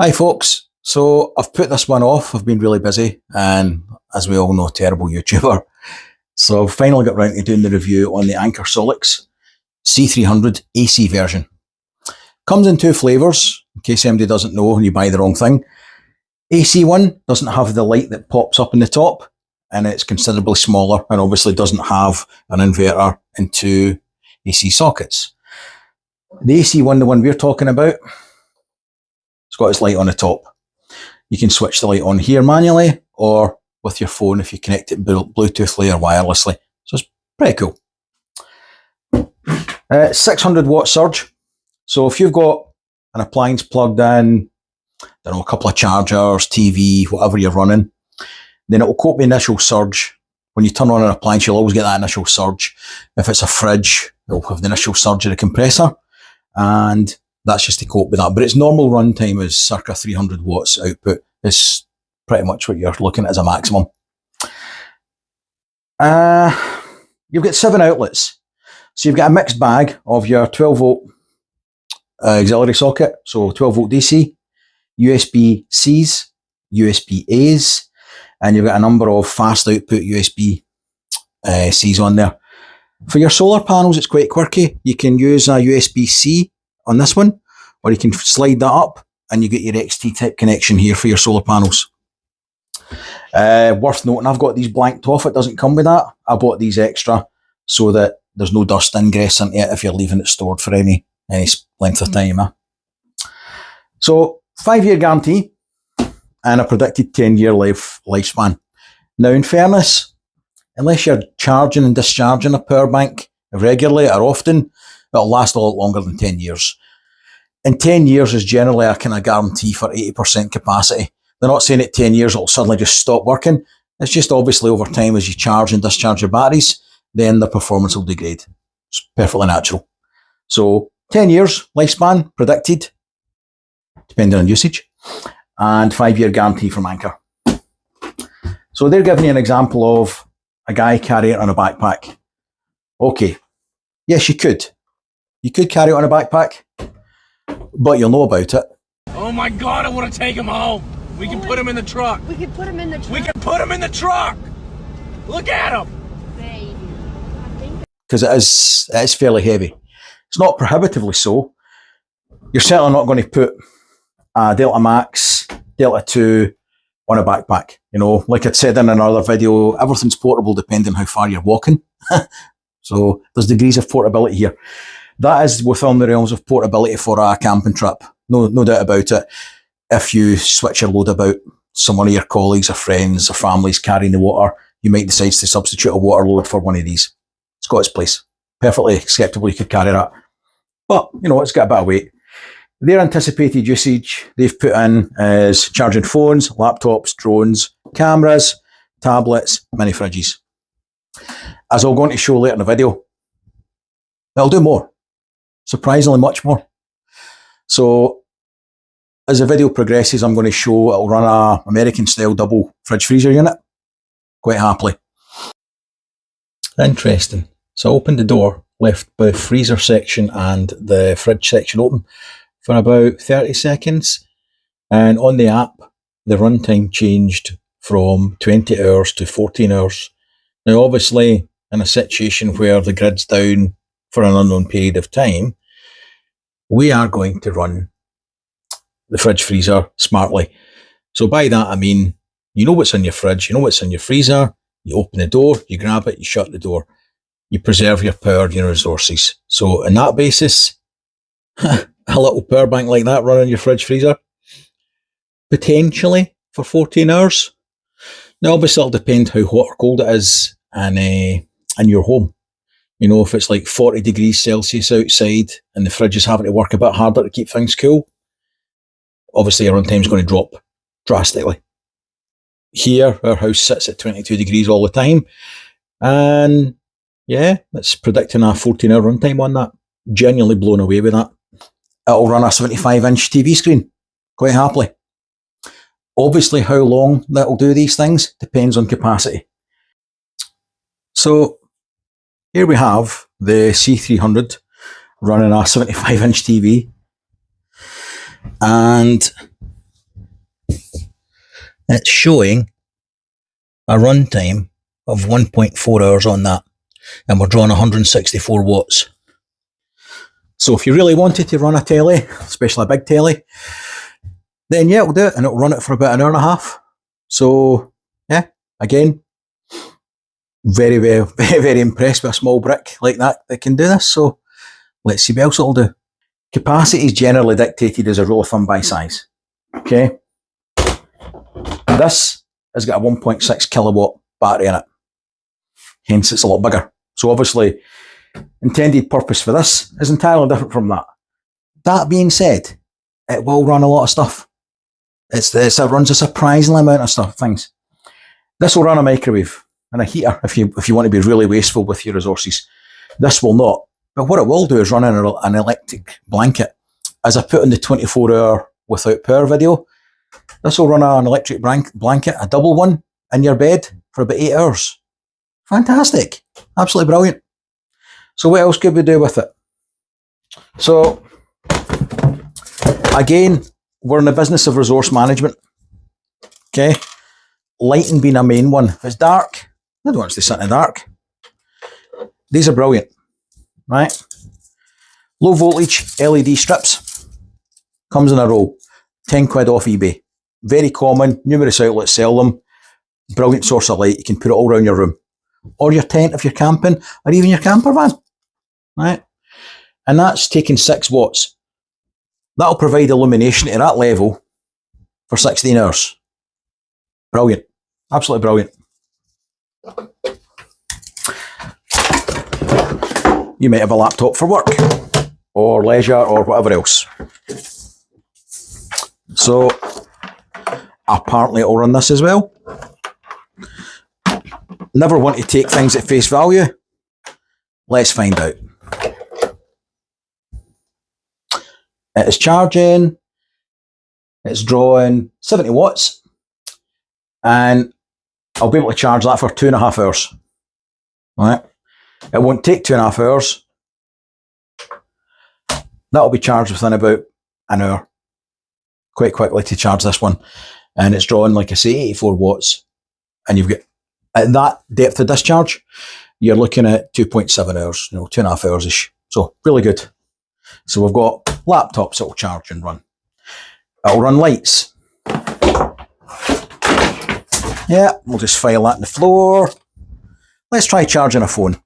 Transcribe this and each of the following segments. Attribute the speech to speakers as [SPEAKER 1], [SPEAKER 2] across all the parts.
[SPEAKER 1] Hi folks, so I've put this one off. I've been really busy and, as we all know, terrible YouTuber. So I've finally got round to doing the review on the Anker Solix C300 AC version. Comes in two flavours, in case anybody doesn't know and you buy the wrong thing. AC one doesn't have the light that pops up in the top, and it's considerably smaller and obviously doesn't have an inverter and two AC sockets. The AC one, the one we're talking about, it's got its light on the top. You can switch the light on here manually or with your phone if you connect it Bluetoothly or wirelessly. So it's pretty cool. 600 watt surge. So if you've got an appliance plugged in, I don't know, a couple of chargers, TV, whatever you're running, then it will cope the initial surge. When you turn on an appliance, you'll always get that initial surge. If it's a fridge, it'll have the initial surge of the compressor, and that's just to cope with that. But its normal run time is circa 300 watts output. It's pretty much what you're looking at as a maximum. You've got 7 outlets. So you've got a mixed bag of your 12 volt auxiliary socket, so 12 volt DC, USB-Cs, USB-As, and you've got a number of fast output USB-Cs on there. For your solar panels, it's quite quirky. You can use a USB-C on this one, or you can slide that up and you get your XT type connection here for your solar panels. Worth noting, I've got these blanked off. It doesn't come with that. I bought these extra so that there's no dust ingress into it if you're leaving it stored for any length of time. So 5-year guarantee and a predicted 10-year lifespan. Now, in fairness, unless you're charging and discharging a power bank regularly or often, it'll last a lot longer than 10 years. And 10 years is generally a kind of guarantee for 80% capacity. They're not saying at 10 years it'll suddenly just stop working. It's just obviously over time as you charge and discharge your batteries, then the performance will degrade. It's perfectly natural. So 10 years lifespan predicted, depending on usage, and 5-year guarantee from Anker. So they're giving you an example of a guy carrying it on a backpack. Okay, yes, you could. You could carry it on a backpack, but you'll know about it.
[SPEAKER 2] Oh my God, I want to take him home. We can put him in the truck.
[SPEAKER 3] We can put him in the truck.
[SPEAKER 2] We can put him in the truck. Look at him.
[SPEAKER 1] Because it is fairly heavy. It's not prohibitively so. You're certainly not going to put a Delta Max, Delta 2 on a backpack. You know, like I'd said in another video, everything's portable depending on how far you're walking. So there's degrees of portability here. That is within the realms of portability for a camping trip. No doubt about it. If you switch your load about, some of your colleagues or friends or families carrying the water, you might decide to substitute a water load for one of these. It's got its place. Perfectly acceptable, you could carry that. But, you know, it's got a bit of weight. Their anticipated usage they've put in is charging phones, laptops, drones, cameras, tablets, mini fridges. As I'll go on to show later in the video, it'll do more. Surprisingly much more. So, as the video progresses, I'm going to show it'll run a American-style double fridge-freezer unit quite happily. Interesting. So I opened the door, left the freezer section and the fridge section open for about 30 seconds. And on the app, the runtime changed from 20 hours to 14 hours. Now, obviously, in a situation where the grid's down for an unknown period of time, we are going to run the fridge freezer smartly. So by that, I mean, you know what's in your fridge, you know what's in your freezer, you open the door, you grab it, you shut the door. You preserve your power and your resources. So on that basis, a little power bank like that running your fridge freezer, potentially for 14 hours. Now obviously it'll depend how hot or cold it is in your home. You know, if it's like 40 degrees Celsius outside and the fridge is having to work a bit harder to keep things cool, obviously your runtime is going to drop drastically. Here, our house sits at 22 degrees all the time, and yeah, it's predicting a 14-hour runtime on that. Genuinely blown away with that. It'll run a 75-inch TV screen quite happily. Obviously, how long that'll do these things depends on capacity. So, here we have the C300 running a 75-inch TV, and It's showing a runtime of 1.4 hours on that, and we're drawing 164 watts. So if you really wanted to run a telly, especially a big telly, then yeah, it'll do it, and it'll run it for about an hour and a half. So yeah, again, very, very, very, very impressed with a small brick like that can do this. So let's see what else it'll do. Capacity is generally dictated as a rule of thumb by size. Okay. This has got a 1.6 kilowatt battery in it. Hence it's a lot bigger. So obviously, intended purpose for this is entirely different from that. That being said, it will run a lot of stuff. It runs a surprising amount of things. This will run a microwave and a heater if you want to be really wasteful with your resources. This will not. But what it will do is run an electric blanket. As I put in the 24-hour without power video, this will run an electric blanket, a double one, in your bed for about 8 hours. Fantastic. Absolutely brilliant. So what else could we do with it? So, again, we're in the business of resource management. Okay? Lighting being a main one. If it's dark, I don't want to sit in the dark. These are brilliant. Right? Low voltage LED strips. Comes in a roll. 10 quid off eBay. Very common. Numerous outlets sell them. Brilliant source of light. You can put it all around your room. Or your tent if you're camping. Or even your camper van. Right? And that's taking 6 watts. That'll provide illumination to that level for 16 hours. Brilliant. Absolutely brilliant. You might have a laptop for work or leisure or whatever else. So apparently it'll run this as well. Never want to take things at face value. Let's find out. It is charging. It's drawing 70 watts. And I'll be able to charge that for 2.5 hours. All right. It won't take 2.5 hours. That'll be charged within about an hour. Quite quickly to charge this one. And it's drawing, like I say, 84 watts. And you've got, at that depth of discharge, you're looking at 2.7 hours, 2.5 hours-ish. So, really good. So we've got laptops that'll charge and run. It'll run lights. Yeah, we'll just file that in the floor. Let's try charging a phone.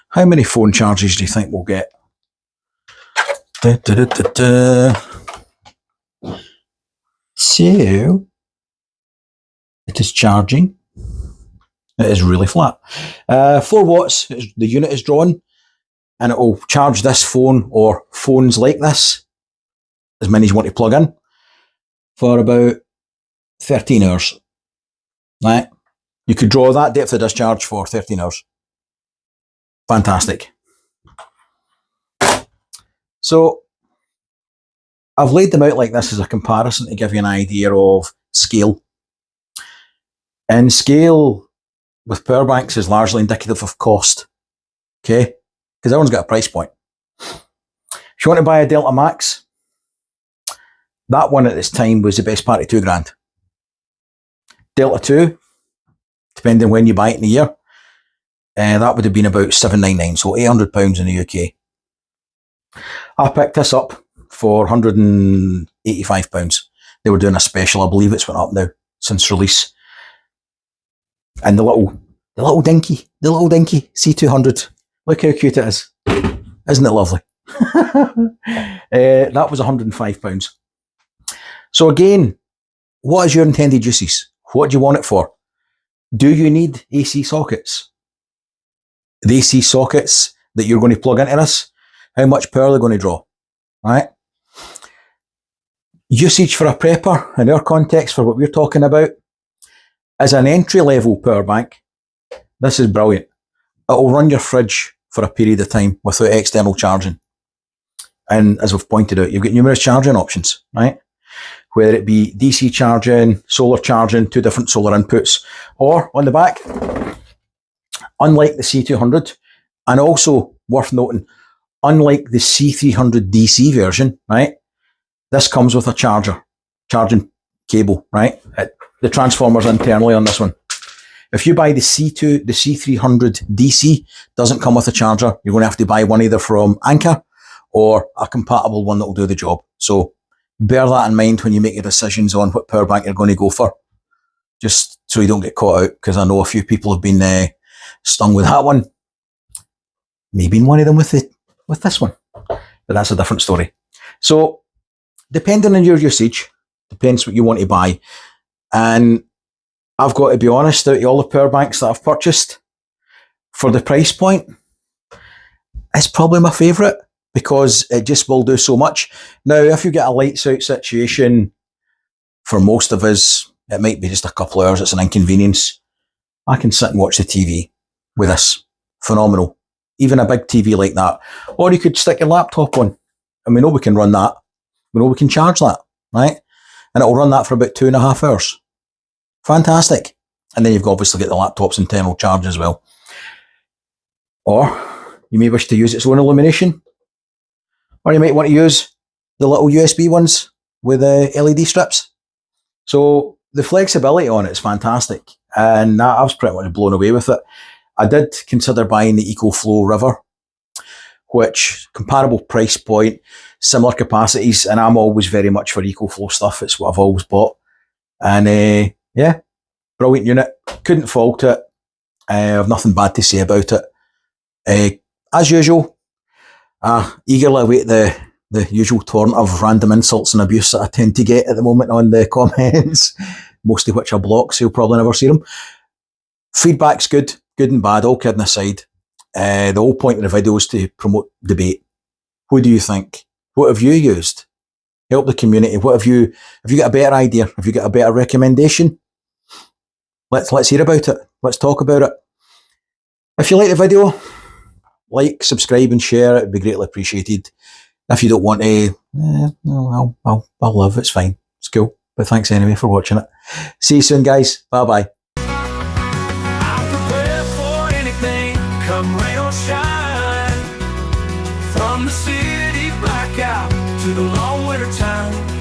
[SPEAKER 1] How many phone charges do you think we'll get? So, it is charging. It is really flat. 4 watts, the unit is drawn, and it will charge this phone or phones like this, as many as you want to plug in, for about 13 hours. Right? You could draw that depth of discharge for 13 hours. Fantastic. So, I've laid them out like this as a comparison to give you an idea of scale. And scale with power banks is largely indicative of cost. Okay? Because everyone's got a price point. If you want to buy a Delta Max, that one at this time was the best part of £2,000. Delta 2, depending when you buy it in the year, that would have been about £799, so £800 in the UK. I picked this up for £185. They were doing a special, I believe it's went up now since release. And the little dinky C300. Look how cute it is. Isn't it lovely? That was £105. So again, what is your intended uses? What do you want it for? Do you need AC sockets? The AC sockets that you're going to plug into this, how much power they're going to draw? Right? Usage for a prepper, in our context for what we're talking about, as an entry-level power bank, this is brilliant. It'll run your fridge for a period of time without external charging. And as we've pointed out, you've got numerous charging options, right? Whether it be DC charging, solar charging, 2 different solar inputs, or on the back, unlike the C200, and also worth noting, unlike the C300 DC version, right? This comes with a charging cable, right? It the transformers internally on this one. If you buy the C300 DC, doesn't come with a charger. You're going to have to buy one either from Anker or a compatible one that will do the job. So bear that in mind when you make your decisions on what power bank you're going to go for. Just so you don't get caught out, because I know a few people have been stung with that one. Maybe one of them with this one, but that's a different story. So depending on your usage, depends what you want to buy. And I've got to be honest, out of all the power banks that I've purchased, for the price point, it's probably my favourite, because it just will do so much. Now, if you get a lights out situation, for most of us, it might be just a couple of hours, it's an inconvenience. I can sit and watch the TV with this. Phenomenal. Even a big TV like that. Or you could stick your laptop on, and we know we can run that. We know we can charge that, right? And it'll run that for about 2.5 hours. Fantastic. And then you've obviously got the laptop's internal charge as well. Or you may wish to use its own illumination. Or you might want to use the little USB ones with LED strips. So the flexibility on it is fantastic. And I was pretty much blown away with it. I did consider buying the EcoFlow River, which comparable price point, similar capacities, and I'm always very much for EcoFlow stuff. It's what I've always bought. And yeah, brilliant unit. Couldn't fault it. I have nothing bad to say about it. As usual, I eagerly await the usual torrent of random insults and abuse that I tend to get at the moment on the comments, most of which I block, so you'll probably never see them. Feedback's good and bad, all kidding aside. The whole point of the video is to promote debate. What do you think? What have you used? Help the community. Have you got a better idea? Have you got a better recommendation? Let's hear about it. Let's talk about it. If you like the video, like, subscribe and share. It would be greatly appreciated. If you don't want to, I'll live. It's fine. It's cool. But thanks anyway for watching it. See you soon, guys. Bye-bye.
[SPEAKER 2] Come rain or shine, from the city blackout to the long winter time.